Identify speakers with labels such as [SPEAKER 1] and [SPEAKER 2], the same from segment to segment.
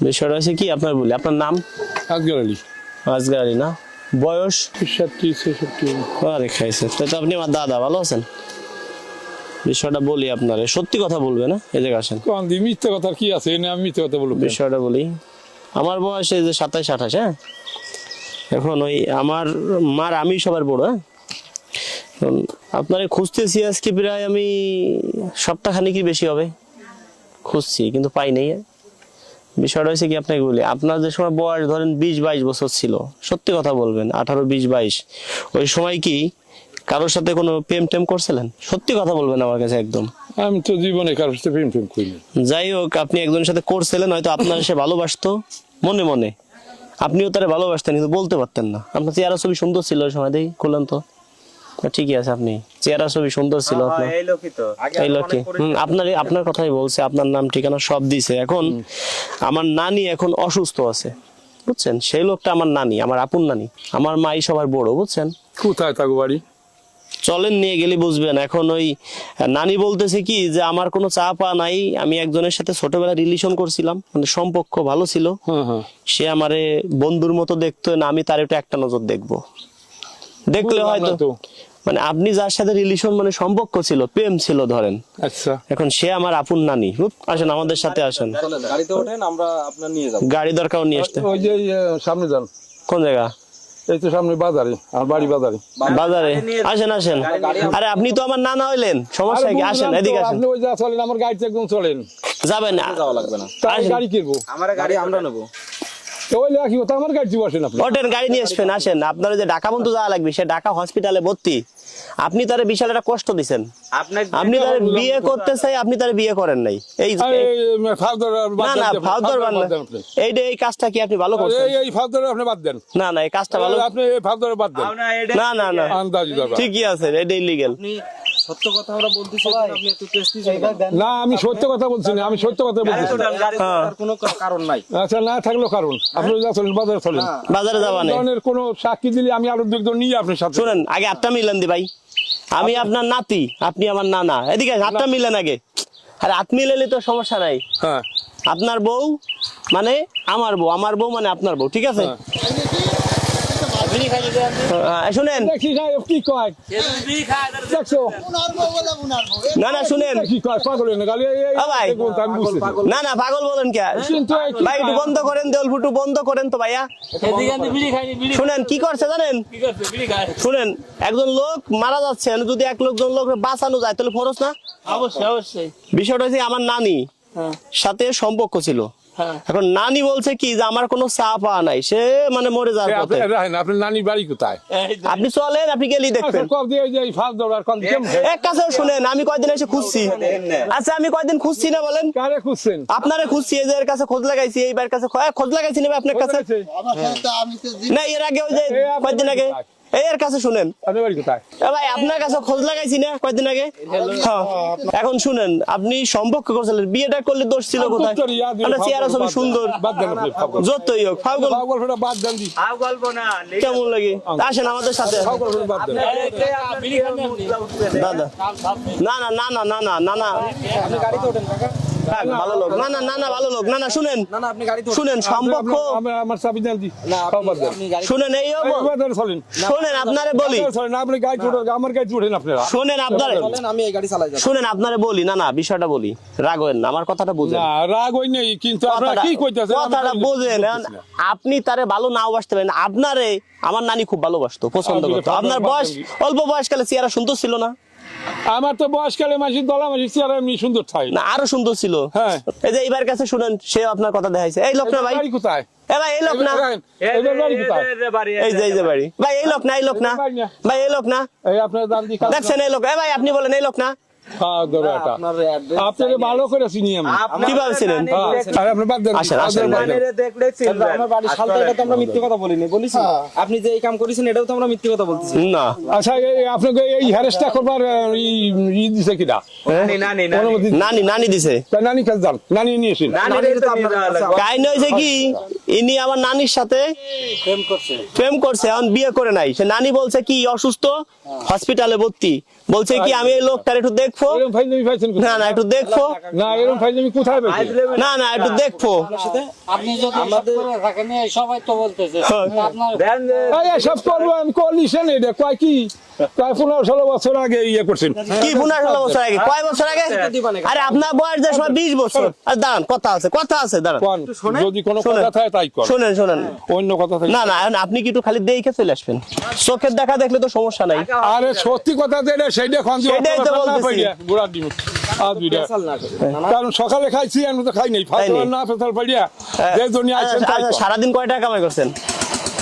[SPEAKER 1] বিষয়টা হচ্ছে কি আপনার বলি, আপনার নাম?
[SPEAKER 2] আজগর আলী।
[SPEAKER 1] আজগর আলী না? বয়স?
[SPEAKER 2] ৬৬-৬৬।
[SPEAKER 1] আরে খাইছে, তাই তো আপনি আমার দাদা। ভালো আছেন? বিষয়টা বলি আপনারে, সত্যি কথা বলবে না? এই জায়গায় আসেন।
[SPEAKER 2] কোন দি মিথ্যে কথা কি আছে? এনে আমি মিথ্যে কথা বলবো?
[SPEAKER 1] বিষয়টা বলি, আমার বয়স এই যে ২৭-২৮। হ্যাঁ, এখন ওই আমার মার আমি সবার বড়। হ্যাঁ, এখন আপনারে খুঁজতেছি আজকে প্রায় আমি সপ্তাহখানিক কি বেশি হবে খুঁজছি, কিন্তু পাই নাই। বিষয়টা হয়েছে কি আপনাকে বলি, আপনার যে সময় বয়স ধরেন ২০-২২ বছর ছিল, সত্যি কথা বলবেন, ১৮-২০-২২, ওই সময় কি কারোর সাথে কোনো প্রেম টেম করছিলেন? সত্যি কথা বলবেন আমার কাছে একদম।
[SPEAKER 2] আমি তো জীবনে কারোর সাথে প্রেম টেম করিনি।
[SPEAKER 1] যাই হোক, আপনি একজনের সাথে করছিলেন, হয়তো আপনার সে ভালোবাসতো মনে মনে, আপনিও তারা ভালোবাসতেন, কিন্তু বলতে পারতেন না। আপনার চেহারা ছবি সুন্দর ছিল ওই সময়, দেখি করলেন তো ঠিকই আছে, আপনি চেহারা ছবি সুন্দর ছিল আপনার। এই লোকই আপনার আপনার কথাই বলছে, আপনার নাম ঠিকানা সব দিছে। এখন আমার নানি এখন অসুস্থ আছে, বুঝছেন? সেই লোকটা আমার নানি, আমার আপন নানি, আমার মাই সবার বড়, বুঝছেন?
[SPEAKER 2] কোথায় থাকো বাড়ি?
[SPEAKER 1] চলেন নিয়ে গেলে বুঝবেন। এখন ওই নানি বলতেছে কি যে আমার কোনো চা পা নাই, আমি একজনের সাথে ছোটবেলায় রিলেশন করছিলাম, মানে সম্পর্ক ভালো ছিল, সে আমারে বন্ধুর মতো দেখতো না, আমি তার একটু একটা নজর দেখবো, দেখলে হয়তো মানে আপনি যার সাথে রিলেশন মানে সম্পর্ক ছিল, প্রেম ছিল ধরেন,
[SPEAKER 2] আচ্ছা,
[SPEAKER 1] এখন সে আমার আপন নানি। আসেন আমাদের সাথে আসেন,
[SPEAKER 3] গাড়িতে ওঠেন, আমরা আপনার নিয়ে যাব।
[SPEAKER 1] গাড়ি দরকার নিয়ে আসতে।
[SPEAKER 2] ওই যে সামনে যান।
[SPEAKER 1] কোন জায়গা?
[SPEAKER 2] এই তো সামনে বাজারে, আমার বাড়ি বাজারে।
[SPEAKER 1] বাজারে? আসেন আসেন। আরে আপনি তো আমার নানা হইলেন, সমস্যা কি? আসেন এদিকে আসেন।
[SPEAKER 2] আপনি ওই যা চলেন, আমার গাড়িতে একদম চলেন।
[SPEAKER 1] যাবেন না?
[SPEAKER 3] যাওয়া লাগবে না,
[SPEAKER 2] তাই গাড়ি কিনবো।
[SPEAKER 3] আমার গাড়ি আমরা নেবো।
[SPEAKER 2] তো ওই লেখা কি কথা, আমার গাড়িতে বসেন আপনি।
[SPEAKER 1] ওঠেন, গাড়ি নিয়ে আসবেন। আসেন, আপনার যে ঢাকা বন্ধু যাওয়া লাগবে, সে ঢাকা হসপিটালে ভর্তি। আপনি তারে বিশাল একটা কষ্ট দিচ্ছেন। আপনি তারে বিয়ে করতে চাই, আপনি তারে বিয়ে করেন নাই। এই না না, ফাউদার বান না, এই কাজটা কি আপনি ভালো করছেন?
[SPEAKER 2] এই ফাউদার আপনি বাদ দেন।
[SPEAKER 1] না না, এই কাজটা ভালো,
[SPEAKER 2] আপনি এই ফাউদার বাদ দেন।
[SPEAKER 1] না না না,
[SPEAKER 2] আন্দাজি দাদা,
[SPEAKER 1] ঠিকই আছে, এটা ইলিগ্যাল।
[SPEAKER 3] আপনি সত্য কথা আমরা বলতেছি, আপনি এত টেস্টি
[SPEAKER 2] না, আমি সত্য কথা বলছি না, আমি সত্য কথা বলছি।
[SPEAKER 3] কোনো কারণ নাই।
[SPEAKER 2] আচ্ছা, না থাকলেও কারণ, আপনি যা চলেন বাজারে চলেন।
[SPEAKER 1] বাজারে যাবা না?
[SPEAKER 2] ধরনের কোনো সাক্ষী দিলে আমি আরো দুজন নিয়ে আপনার সাথে।
[SPEAKER 1] শুনেন, আগে হাতটা মিলান দি ভাই, আমি আপনার নাতি, আপনি আমার নানা। এদিকে হাতটা মিলান আগে। আরে হাত মিলালে তো সমস্যা নাই।
[SPEAKER 2] হ্যাঁ,
[SPEAKER 1] আপনার বউ মানে আমার বউ, আমার বউ মানে আপনার বউ, ঠিক আছে? শুনেন,
[SPEAKER 2] দেখি কি কয়, দেখছো?
[SPEAKER 1] না না শুনেন,
[SPEAKER 2] কি কয় পাগল না গালি?
[SPEAKER 1] ভাই না না, পাগল বলেন কে ভাই? একটু বন্ধ করেন, দেউল ফুটু বন্ধ করেন তো ভাইয়া। শুনেন কি করছে জানেন? শুনেন, একজন লোক মারা যাচ্ছে, যদি এক লোকজন লোক বাঁচানো যায় তাহলে ফরজ না?
[SPEAKER 3] অবশ্যই অবশ্যই।
[SPEAKER 1] বিষয়টা হচ্ছে আমার নানি সাথে সম্পর্ক ছিল। এখন নানি বলছে কি যে আমার কোনো চা পাওয়া নাই, সে মানে মরে যাওয়ার পথে।
[SPEAKER 2] আপনার নানির বাড়ি কোথায়?
[SPEAKER 1] আপনি চলেন, আপনি গেলেই দেখবেন। এক কাছেও শুনেন, আমি কয়দিন এসে খুঁজছি। আচ্ছা, আমি কয়দিন খুঁজছি না বলেন?
[SPEAKER 2] কারে খুঁজছেন?
[SPEAKER 1] আপনারে খুঁজছি, এই যে এর কাছে খোঁজ লাগাইছি, এইবার কাছে খোঁজ লাগাইছি না আপনার কাছে? না, এর আগে ওই যে কয়দিন আগে এর কাছে শুনেন, ভাই আপনার কাছে খোঁজ লাগাইছি না কয়দিন আগে। এখন শুনেন, আপনি সম্পর্ক করছিলেন, বিয়েটা করলে দোষ ছিল কোথায়? আপনার চেহারা ছবি সুন্দর, যতই হোক কেমন লাগে। আসেন আমাদের সাথে দাদা। না না না না না না না,
[SPEAKER 3] গাড়িতে ওঠেন কাকা।
[SPEAKER 1] ভালো লোক না না না না, ভালো লোক না না। শুনেন শুনেন, সম্পর্ক
[SPEAKER 2] আমার চাবি দেন দি,
[SPEAKER 1] শুনেন, এই শুনেন আপনারে বলি,
[SPEAKER 2] আমার গাড়ি উঠেন আপনারা।
[SPEAKER 1] শুনেন আপনারে,
[SPEAKER 3] আমি এই গাড়ি চালাই।
[SPEAKER 1] শুনেন আপনারে বলি, না না বিষয়টা বলি, রাগ হইেন না, আমার কথাটা বুঝেন।
[SPEAKER 2] না, রাগ হই নাই, কিন্তু আপনারা কি কইতাছেন
[SPEAKER 1] কথাটা বুঝেন। আপনি তারে ভালো নাও বাসতে পারেন, আপনারে আমার নানি খুব ভালোবাসতো, পছন্দ করতো। আপনার বয়স অল্প বয়সকালে চেহারা সুন্দর ছিল না?
[SPEAKER 2] আমার তো বয়সকালে মাসির দলা মাসির চেহারা এমনি সুন্দর থাকে
[SPEAKER 1] না, আরো সুন্দর ছিল।
[SPEAKER 2] হ্যাঁ,
[SPEAKER 1] এই যে এইবার কাছে শুনেন, সে আপনার কথা দেখাইছে। এই লোক না ভাই?
[SPEAKER 2] কোথায়?
[SPEAKER 1] এ ভাই এই লোক না? এই যে এই যে বাড়ি ভাই, এই লোক না? এই লোক না ভাই? এই লোক না?
[SPEAKER 2] এই আপনার দাম দি
[SPEAKER 1] দেখছেন এই লোক? এ ভাই আপনি বলেন এই লোক না?
[SPEAKER 2] আপনাকে ভালো করে চিনি আমি।
[SPEAKER 1] কিভাবে ছিলেন? আসেন আসেন,
[SPEAKER 3] আমার বাড়ির সালটা তো আমরা মিথ্যে কথা বলিনি, বলিছি? আপনি যে এই কাম করেছেন এটাও তো আমরা মিথ্যে কথা বলতেছি
[SPEAKER 1] না।
[SPEAKER 2] আচ্ছা, আপনাকে এই হ্যারেসটা করবার দিছে কিনা?
[SPEAKER 1] নানি নানি দিছে।
[SPEAKER 2] নানি কাছে যান, নানি নিয়ে এসেন।
[SPEAKER 1] কাহিনী হয়েছে কি, ইনি আমার নানির সাথে প্রেম করছে, এখন বিয়ে করে নাই। সে নানি বলছে কি অসুস্থ, হসপিটালে ভর্তি, বলছে কি আমি এই লোকটার একটু দেখবো।
[SPEAKER 2] এরকম ফাইজলামি পাইছেন কোথায়?
[SPEAKER 1] না না একটু দেখবো,
[SPEAKER 2] না এরকম ফাইজলামি কোথায় পাইছেন?
[SPEAKER 1] না না একটু দেখবো।
[SPEAKER 4] আপনি যদি আমাদের থাকেন সবাই তো বলতেছে আপনার
[SPEAKER 2] এই সব করবো আমি কলিশন এটা কয় কি প্রায় 15-16 বছর আগে ইয়ে করছেন।
[SPEAKER 1] কি 15-16 বছর আগে? কয় বছর আগে? আরে আপনার বয়স যে সময় 20 বছর। আর দাঁড়ান, কথা আছে দাঁড়ান।
[SPEAKER 2] কোন যদি কোনো কথা থাকে তাই কর,
[SPEAKER 1] শোনেন
[SPEAKER 2] অন্য কথা থাকে
[SPEAKER 1] না না এখন আপনি কি একটু খালি দেখে চলে আসবেন, চোখের দেখা দেখলে তো সমস্যা নাই।
[SPEAKER 2] আরে সত্যি কথা যেটা সেইটা খান
[SPEAKER 1] সেটাই তো বলতেছি।
[SPEAKER 2] বুড়া ডিম আর দুইটা কারণ সকালে খাইছি আমি তো খাই নাই ফালতু না ফেসাল পাইয়া যে জন্য আইছেন তাই
[SPEAKER 1] আচ্ছা,
[SPEAKER 2] কর।
[SPEAKER 1] সারাদিন কয় টাকা কামাই করছেন?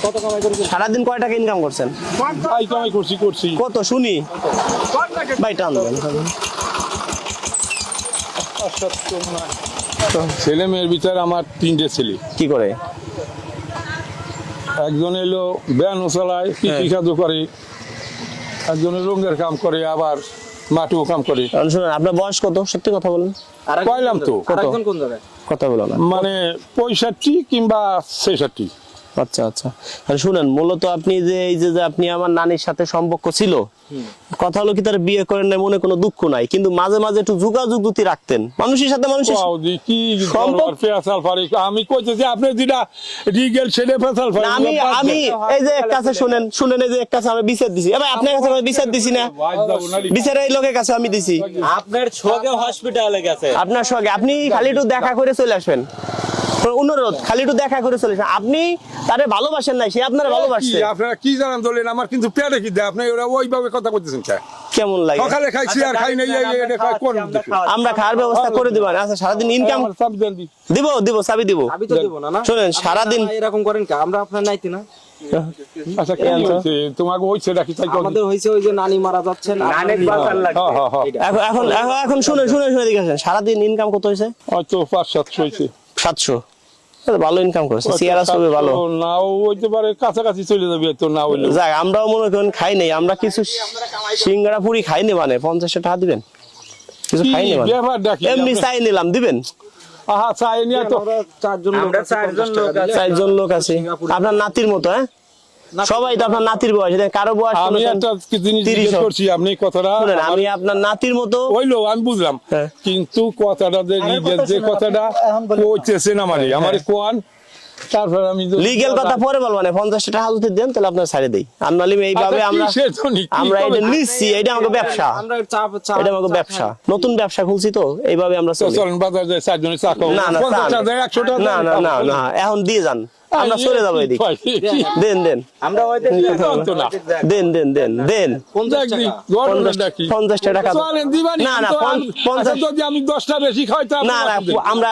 [SPEAKER 3] কত কামাই করেছেন?
[SPEAKER 1] সারাদিন কয় টাকা ইনকাম করছেন?
[SPEAKER 2] তাই কামাই করছি
[SPEAKER 1] কত শুনি ভাই, টান দেন।
[SPEAKER 2] ছেলে মেয়ের ভিতরে আমার 3টে ছেলে।
[SPEAKER 1] কি করে?
[SPEAKER 2] একজন এলো ব্যান চালায়, কৃষিকাজও করে, একজনের রঙের কাম করে, আবার মাটিও কাম করে।
[SPEAKER 1] এখন শুনুন, আপনার বয়স কত? সত্যি কথা বলেন,
[SPEAKER 2] কইলাম তো
[SPEAKER 3] আরেকজন কোন জায়গায়?
[SPEAKER 1] কথা বলো না।
[SPEAKER 2] মানে 65 কিংবা 66।
[SPEAKER 1] আচ্ছা আচ্ছা, তাহলে শুনেন, মূলত আপনি যে এই যে যে আপনি আমার নানির সাথে সম্পর্ক ছিল, কথা হলো কি তার বিয়ে করেন নাই, মনে কোনো দুঃখ নাই, কিন্তু মাঝে মাঝে একটু যোগাযোগ দুটি রাখতেন মানুষের সাথে। মানুষের
[SPEAKER 2] বাউদি কি
[SPEAKER 1] সম্পর্ক-
[SPEAKER 2] ফেসাল ফারি আমি কইতে যে আপনি যেটা রিগেল ছেলে ফেসাল ফারি
[SPEAKER 1] না, আমি এই যে এক কাছে শুনেন এই যে এক কাছে আমি বিচার দিছি, এবার আপনার কাছে আমি বিচার দিছি না, বিচার এই লোকের কাছে আমি দিছি।
[SPEAKER 3] আপনার ছোগে হসপিটালে গেছে।
[SPEAKER 1] আপনার সঙ্গে আপনি খালি একটু দেখা করে চলে আসবেন, অনুরোধ, খালি একটু দেখা করে চলে আসবেন। আপনি তারে ভালোবাসেন নাই, সে আপনারা ভালোবাসছে।
[SPEAKER 2] আপনারা কি জানান দলেন আমার কিন্তু পেটে কি দেয় আপনি ওরা ওইভাবে কথা বলতেছেন কে?
[SPEAKER 1] কেমন লাগে?
[SPEAKER 2] সকালে খাইছি আর খাই নাই এটা কোন
[SPEAKER 1] আমরা খাওয়ার ব্যবস্থা করে দিব। আচ্ছা, সারাদিন ইনকাম দিব চাবি দিব।
[SPEAKER 3] আমি তো দেব না। না
[SPEAKER 1] শোনেন, সারাদিন
[SPEAKER 3] আপনারা এরকম করেন কে? আমরা আপনার নাইতি না।
[SPEAKER 2] আচ্ছা কি হইছে তোমাকে হইছে নাকি তাই কর
[SPEAKER 3] আমাদের হইছে ওই যে নানি মারা যাচ্ছেন,
[SPEAKER 1] এখন শুনে দিকে আসেন। সারাদিন ইনকাম কত হয়েছে?
[SPEAKER 2] হয়তো 500-700 হইছে।
[SPEAKER 1] 700? ভালো ইনকাম করেছে, সিয়ারা সবে ভালো।
[SPEAKER 2] নাও হইতে পারে, কাছাকাছি চলে যাবে তো না হইলে।
[SPEAKER 1] যাক, আমরাও মনে করেন খাই নাই, আমরা কিছু সিঙ্গারা পুরি খাইনি, মানে 50 টাকা দিবেন, কিছু
[SPEAKER 2] কি
[SPEAKER 1] খাইনি, মানে
[SPEAKER 2] ব্যাপারটা কি?
[SPEAKER 1] এমনি চাই নিলাম, দিবেন?
[SPEAKER 2] আহা চাই নিয়ে তো
[SPEAKER 3] আমরা
[SPEAKER 1] চারজন লোক আছে, আপনার নাতির মতো। হ্যাঁ, সবাই তো আপনার নাতির বয়স, কারো বয়স
[SPEAKER 2] আমি
[SPEAKER 1] শুনেছেন
[SPEAKER 2] একটা জিনিস
[SPEAKER 1] 30
[SPEAKER 2] জিজ্ঞেস করছি, আপনি কথাটা
[SPEAKER 1] শুনেন, আমি আপনার নাতির মতো।
[SPEAKER 2] হইলো আমি বুঝলাম,
[SPEAKER 1] হ্যাঁ।
[SPEAKER 2] কিন্তু কথাটা যে লিগেল যে কথাটা কইতেছেন আমারে কোন, তারপর আমি
[SPEAKER 1] লিগেল কথা পরে বলবো না, 50 টাকা যদি দেন তাহলে আপনার ছাড়ে দেই। আমনালি এইভাবে আমরা এটা নিচ্ছি, এটা আমাকে ব্যবসা,
[SPEAKER 3] আমরা চাপ
[SPEAKER 1] এটা আমাকে ব্যবসা, নতুন ব্যবসা খুলছি তো এইভাবে আমরা চলি।
[SPEAKER 2] চলেন বাজার যায় 4 জনে চা খাও,
[SPEAKER 1] না না
[SPEAKER 2] 50 টাকা 100 টাকা
[SPEAKER 1] না না না না, এখন দিয়ে যান, আমরা চলে যাবো এদিকে। দেন
[SPEAKER 3] আমরা হয়তো
[SPEAKER 1] দেন 50 টাকা। না না 50,
[SPEAKER 2] যদি আমি 10টা বেশি খাই তা
[SPEAKER 1] না না আমরা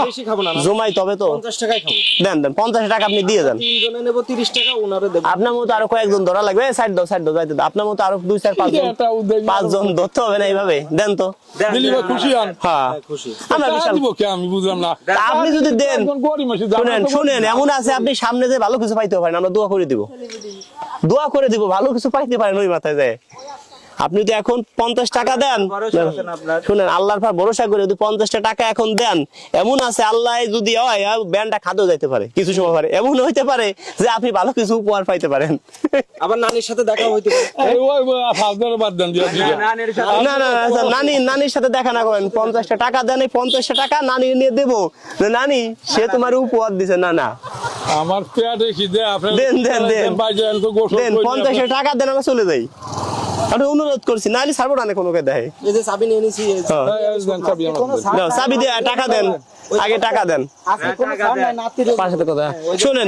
[SPEAKER 3] বেশি খাবো না।
[SPEAKER 1] জমাই তবে তো
[SPEAKER 3] 50 টাকাই খাবো।
[SPEAKER 1] দেন 50 টাকা আপনি দিয়ে যান।
[SPEAKER 3] তিনজনে নেব 30 টাকা, ওনারে দেব।
[SPEAKER 1] আপনার মতো আরো কয়েকজন ধরা লাগবে, সাইড দাও যাইতে দাও। আপনার মতো আরো 2-4-5 জন ধরতে হবে না, এইভাবে দেন তো।
[SPEAKER 2] দিলি খুশি হন।
[SPEAKER 1] হ্যাঁ,
[SPEAKER 3] খুশি।
[SPEAKER 1] আমরা বিশাল।
[SPEAKER 2] দিব কে আমি বুঝলাম না।
[SPEAKER 1] তা আপনি যদি দেন,
[SPEAKER 2] গরিব মানুষ
[SPEAKER 1] শুনেন এমন আছে আপনি সামনে যে ভালো কিছু পাইতে পারেন, আমরা দোয়া করে দিব ভালো কিছু পাইতে পারেন ওই মাথায় যায়। আপনি তো এখন 50 টাকা দেন, শুনেন আল্লাহর পর ভরসা করে যদি 50 টাকা এখন দেন, এমন আছে আল্লাহ যদি হয় ব্যান্ডটা খাদও যাইতে পারে কিছু সময়, পারে এমন হইতে পারে যে আপনি ভালো কিছু উপহার পাইতে পারেন।
[SPEAKER 3] আবার নানির সাথে দেখা হইতে পারে।
[SPEAKER 2] বাদ দেন দিয়া
[SPEAKER 1] না না না, নানির সাথে দেখা না করেন, 50 টাকা দেন, এই 50 টাকা নানি নিয়ে দেবো, নানি সে তোমার উপহার দিছে। না না,
[SPEAKER 2] আমার পেটে কি দে আপনি
[SPEAKER 1] দেন
[SPEAKER 2] বাইজান তো গোসল
[SPEAKER 1] দেন 50 টাকা দেন, আমরা চলে যাই। আমি অনুরোধ করছি, নাহলে ছাড়বো না কোনো দেয়।
[SPEAKER 3] এই যে চাবি নিয়ে নিছি, এই যে
[SPEAKER 1] চাবি দিয়ে টাকা দেন, আগে টাকা দেন।
[SPEAKER 3] আজকে কোনো ছাড় নাই, নাতির
[SPEAKER 1] পাশে তো কথা শুনেন,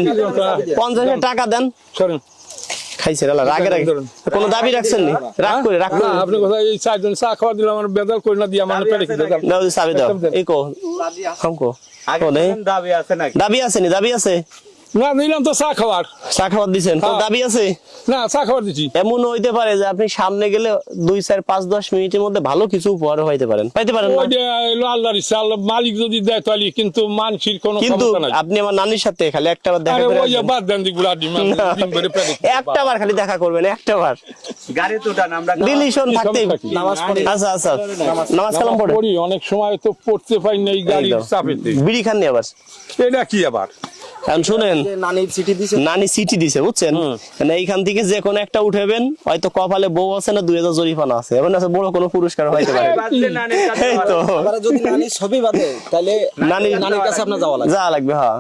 [SPEAKER 1] 50 টাকা দেন।
[SPEAKER 2] সরেন
[SPEAKER 1] খাইছে রাগে কোনো দাবি রাখছেন নি? রাগ করে
[SPEAKER 2] আপনি কথা এই 4 জন চা খাওয়া দিলাম আমার বেজাল করে না দিয়ে আমার পেটে কি দাও
[SPEAKER 1] দাও, চাবি দাও। এই কো হামকো দাবি আছে নি? দাবি আছে
[SPEAKER 2] না, দিলাম তো চা খাওয়ার
[SPEAKER 1] দিছেন, তো দাবি আছে
[SPEAKER 2] না, চা খাওয়ার দিছি।
[SPEAKER 1] এমন হইতে পারে যে আপনি সামনে গেলে 2-4-5-10 মিনিটের মধ্যে ভালো কিছু উপহার পাইতে পারেন না?
[SPEAKER 2] ওইটা হলো আল্লাহর ইচ্ছা, আল্লাহ মালিক যদি দেয় তাহলে, কিন্তু মানসির কোনো
[SPEAKER 1] কিন্তু
[SPEAKER 2] ক্ষমতা নাই।
[SPEAKER 1] আপনি আমার নানির সাথে খালি একটাবার দেখা
[SPEAKER 2] আরে
[SPEAKER 1] করে
[SPEAKER 2] ওই যে
[SPEAKER 1] আসবেন।
[SPEAKER 2] বাদ দেন দিগুলা দিন করে পেটে
[SPEAKER 1] একটাবার খালি দেখা করবেন, একটাবার রিলেশন থাকতেই।
[SPEAKER 3] নামাজ পড়ি।
[SPEAKER 1] আচ্ছা আচ্ছা, নামাজ কালাম পড়ে
[SPEAKER 2] পড়ি, অনেক সময় তো পড়তে পাই না এই গাড়ির চাপেতে।
[SPEAKER 1] বিড়ি খাননি আবার?
[SPEAKER 2] এটা কি আবার
[SPEAKER 1] এখন শুনেন,
[SPEAKER 3] যে নানির চিঠি দিছে,
[SPEAKER 1] নানি চিঠি দিছে বুঝছেন, মানে এইখান থেকে যে কোনো একটা উঠাবেন, হয়তো কপালে বউ আছে না 2000 জরিমানা আছে, এখন আছে বড় কোনো পুরস্কার হইতে পারে। এই তো
[SPEAKER 3] এবারে যদি নানির ছবি বাদে তাহলে নানির কাছে আপনার যাওয়া লাগবে।
[SPEAKER 1] যা লাগবে, হ্যাঁ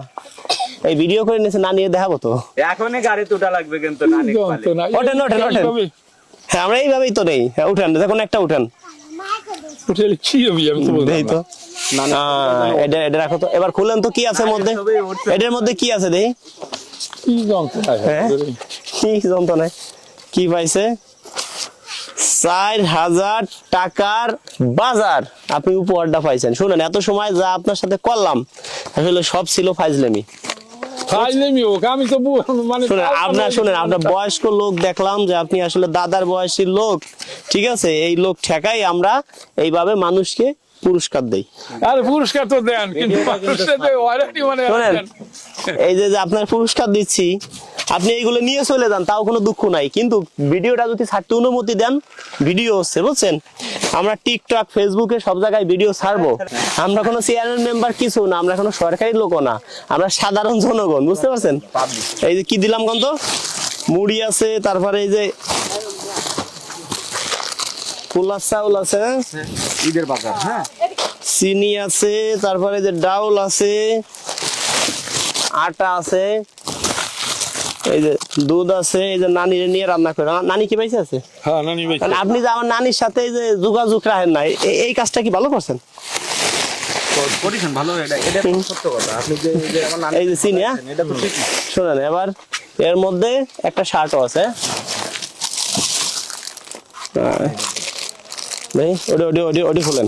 [SPEAKER 1] এই ভিডিও করে নিয়েছে, না নিয়ে দেখাবো তো।
[SPEAKER 5] এখনই গাড়ি তোটা লাগবে কিন্তু নানি
[SPEAKER 2] যন্ত্রণা।
[SPEAKER 1] ওঠেন ওঠেন ওঠেন,
[SPEAKER 2] এইভাবে
[SPEAKER 1] হ্যাঁ আমরা এইভাবেই তো নেই, হ্যাঁ উঠেন, যে কোনো একটা উঠেন।
[SPEAKER 2] উঠে এলে কি হবে আমি তো বুঝলাম
[SPEAKER 1] দেই তো,
[SPEAKER 2] না।
[SPEAKER 1] এটা এটা রাখো তো, এবার খুলেন তো কি আছে মধ্যে, এটার মধ্যে কি আছে দেই,
[SPEAKER 2] কি যন্ত্রণা
[SPEAKER 1] হ্যাঁ? কি যন্ত্রণায় কি পাইছে, 4000 টাকার বাজার আপনি উপহারটা পাইছেন। শুনেন, এত সময় যা আপনার সাথে করলাম আসলে সব ছিল ফাইজলামি।
[SPEAKER 2] ফাইজলামি হোক, আমি তো মানে
[SPEAKER 1] শুনেন আপনার বয়স্ক লোক দেখলাম যে আপনি আসলে দাদার বয়সী লোক, ঠিক আছে, এই লোক ঠেকাই আমরা এইভাবে মানুষকে পুরস্কার দেই।
[SPEAKER 2] আরে পুরস্কার তো দেন, কিন্তু মানুষের যে ওয়ারেন্টি মানে
[SPEAKER 1] শোনেন, এই যে যে আপনার পুরস্কার দিচ্ছি, আপনি এইগুলো নিয়ে চলে যান, তাও কোনো দুঃখ নাই, কিন্তু ভিডিওটা যদি ছাড়তে অনুমতি দেন, ভিডিও হচ্ছে বুঝছেন, আমরা টিকটক ফেসবুকে সব জায়গায় ভিডিও ছাড়বো, আমরা কোনো চেয়ারম্যান মেম্বার কিছু না, আমরা কোনো সরকারি লোকও না, আমরা সাধারণ জনগণ, বুঝতে পারছেন। এই যে কি দিলাম কোন তো, মুড়ি আছে, তারপরে এই যে পোলার চাউল আছে,
[SPEAKER 3] ঈদের বাজার, হ্যাঁ
[SPEAKER 1] চিনি আছে, তারপরে যে ডাউল আছে, আটা আছে, এই যে দুধ আছে, এই যে নানি নিয়ে রান্না করে। নানি কি পাইছে আছে?
[SPEAKER 2] হ্যাঁ নানি ভাই,
[SPEAKER 1] মানে আপনি যে আমার নানির সাথে এই যে যোগাযোগ রাখেন না, এই কাজটা কি ভালো করছেন?
[SPEAKER 3] করেছেন ভালো, এটা তো সত্য কথা। আপনি যে আমার নানি
[SPEAKER 1] এই যে চিনি, হ্যাঁ
[SPEAKER 3] এটা তো ঠিক না।
[SPEAKER 1] শোনেন, এবার এর মধ্যে একটা শার্টও আছে, ভাই ওডি ওডি ওডি ওডি খুলেন,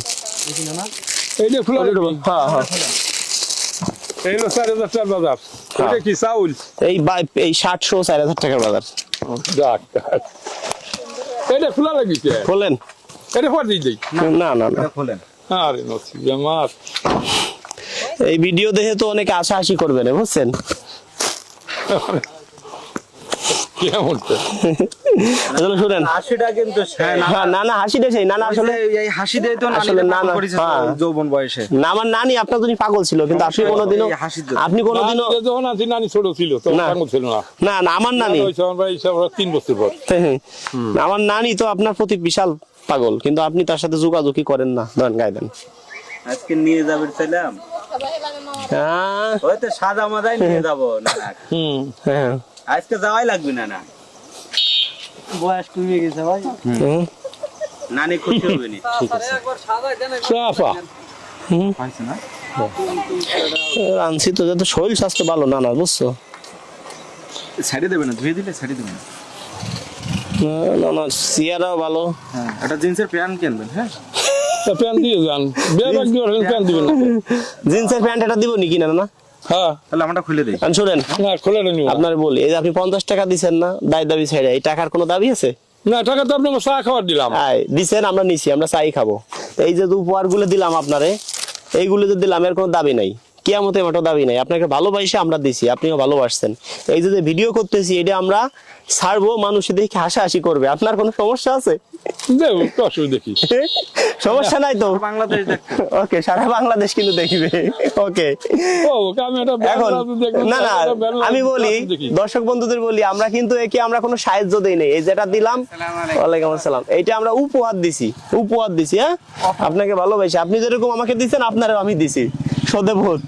[SPEAKER 2] এই যে খোলা
[SPEAKER 1] হ্যাঁ হ্যাঁ,
[SPEAKER 2] এই হলো 4000 টাকার বাজার। এটা কি চাউল?
[SPEAKER 1] এই 700-4000 টাকার বাজার।
[SPEAKER 2] যাক, এটা খোলা লাগিছে,
[SPEAKER 1] খোলেন,
[SPEAKER 2] এটা পর দিই।
[SPEAKER 1] না না না,
[SPEAKER 3] খোলেন।
[SPEAKER 2] আরে নসিব আমার,
[SPEAKER 1] এই ভিডিও দেখে তো অনেকে আশা করবে না বুঝছেন।
[SPEAKER 2] কেমন তো
[SPEAKER 1] আসলে শুনেন,
[SPEAKER 3] 80টা কিন্তু
[SPEAKER 1] হ্যাঁ না না, হাসিটা সেই না না, আসলে
[SPEAKER 3] এই হাসি দিয়ে তো
[SPEAKER 1] আসলে না না,
[SPEAKER 3] করেছে
[SPEAKER 1] হ্যাঁ।
[SPEAKER 3] যৌবন বয়সে।
[SPEAKER 1] না আমার নানি আপনার জন্য পাগল ছিল, কিন্তু আপনি কোনোদিনও
[SPEAKER 3] এই হাসির জন্য।
[SPEAKER 1] আপনি কোনোদিনও
[SPEAKER 2] নানি যখন আছি, নানি ছোট ছিল তো,
[SPEAKER 1] না।
[SPEAKER 2] পাগল ছিল না।
[SPEAKER 1] না না, আমার নানি
[SPEAKER 2] ওই সময় ভাই সব 3 বছর পর।
[SPEAKER 1] আমার নানি তো আপনার প্রতি বিশাল পাগল, কিন্তু আপনি তার সাথে যোগাযোগই করেন না। ধরেন গায়ে দেন,
[SPEAKER 5] আজকে নিয়ে যাবে চাইলাম,
[SPEAKER 1] হ্যাঁ
[SPEAKER 5] হয়তো সাদা মাদাই নিয়ে যাবো না,
[SPEAKER 1] হ্যাঁ
[SPEAKER 5] আজকে যাওয়াই লাগবে না, না
[SPEAKER 4] বয়স কমে গেছে ভাই।
[SPEAKER 1] হুম,
[SPEAKER 5] নানি খুশি হবে নি।
[SPEAKER 2] চাপা
[SPEAKER 3] পাইছে না?
[SPEAKER 1] আনছি তো, যাতে শরীর স্বাস্থ্য ভালো না না, বুঝছো।
[SPEAKER 3] সাইডে দেবে না, ধুয়ে দিলে সাইডে দেবে না।
[SPEAKER 1] না না, চেয়ারাও ভালো,
[SPEAKER 3] হ্যাঁ, একটা জিন্সের প্যান্ট কিনবেন, হ্যাঁ
[SPEAKER 2] তা প্যান দিয়ে যান, বেবাক দিয়ে প্যান দিবেন না।
[SPEAKER 1] জিন্সের প্যান্ট এটা দিব নাকি? না না,
[SPEAKER 2] হ্যাঁ
[SPEAKER 3] তাহলে আমরা খুলে দেই।
[SPEAKER 1] আর শুনেন
[SPEAKER 2] না, খোলা নিব
[SPEAKER 1] আপনার বলি, এই যে আপনি 50 টাকা দিচ্ছেন না দাবি ছেড়ে, এই টাকার কোনো দাবি আছে?
[SPEAKER 2] না, টাকা তো আপনাকে চা খাওয়ার দিলাম।
[SPEAKER 1] দিচ্ছেন, আমরা নিছি, আমরা চাই খাবো। তো এই যে উপহার গুলো দিলাম আপনারে, এইগুলো যে দিলাম, এর কোনো দাবি নাই, কিয়ামতে মাঠও দাবি নাই, আপনাকে ভালোবাসে আমরা দিছি, আপনিও ভালোবাসছেন। এই যে ভিডিও করতেছি, এটা আমরা ছাড়বো, মানুষ দেখে হাসাহাসি করবে, আপনার কোনো সমস্যা আছে?
[SPEAKER 2] দেব অসুবিধা দেখি,
[SPEAKER 1] সমস্যা নাই তো?
[SPEAKER 3] বাংলাদেশ দেখতে
[SPEAKER 1] ওকে, সারা বাংলাদেশ কিন্তু দেখবে। ওকে,
[SPEAKER 2] ও আমি এটা
[SPEAKER 1] এখন না না, আমি বলি দর্শক বন্ধুদের বলি, আমরা কিন্তু একে আমরা কোনো সাহায্য দেই নাই, এই যেটা দিলাম, ওয়ালাইকুম আসসালাম, এইটা আমরা উপহার দিছি, হ্যাঁ আপনাকে ভালোবাসি, আপনি যেরকম আমাকে দিচ্ছেন আপনারও আমি দিছি, সদেবোধ,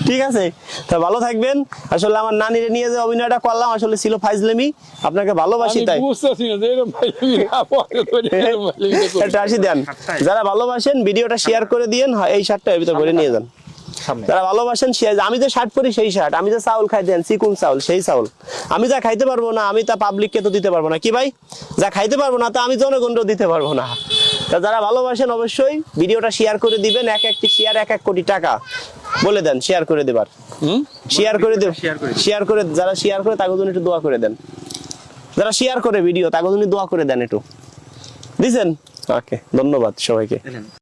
[SPEAKER 1] ঠিক আছে। তা ভালো থাকবেন। আসলে আমার নানিরে নিয়ে যে অভিনয়টা করলাম আসলে ছিল ফাইজলামি, আপনাকে ভালোবাসি তাই।
[SPEAKER 2] বুঝতেছি না যে এরকম
[SPEAKER 1] একটা হাসি দেন, যারা ভালোবাসেন ভিডিওটা শেয়ার করে দিয়েন, এই শার্টটা এর ভিতরে করে নিয়ে যান। যারা ভালোবাসেন আমি যে শার্ট পরি সেই শার্ট, আমি যে চাউল খাই দেন চিকুন চাউল সেই চাউল, আমি যা খাইতে পারবো না আমি তা পাবলিককে তো দিতে পারবো না, কি ভাই, যা খাইতে পারবো না তা আমি জনগণকে দিতে পারবো না। তা যারা ভালোবাসেন অবশ্যই ভিডিওটা শেয়ার করে দিবেন, একটি শেয়ার 1 কোটি টাকা বলে দেন, শেয়ার করে দেবার, শেয়ার করে দেব, শেয়ার করে, যারা শেয়ার করে তাদের জন্য একটু দোয়া করে দেন, যারা শেয়ার করে ভিডিও তাদের জন্য দোয়া করে দেন একটু, দিছেন। ওকে, ধন্যবাদ সবাইকে।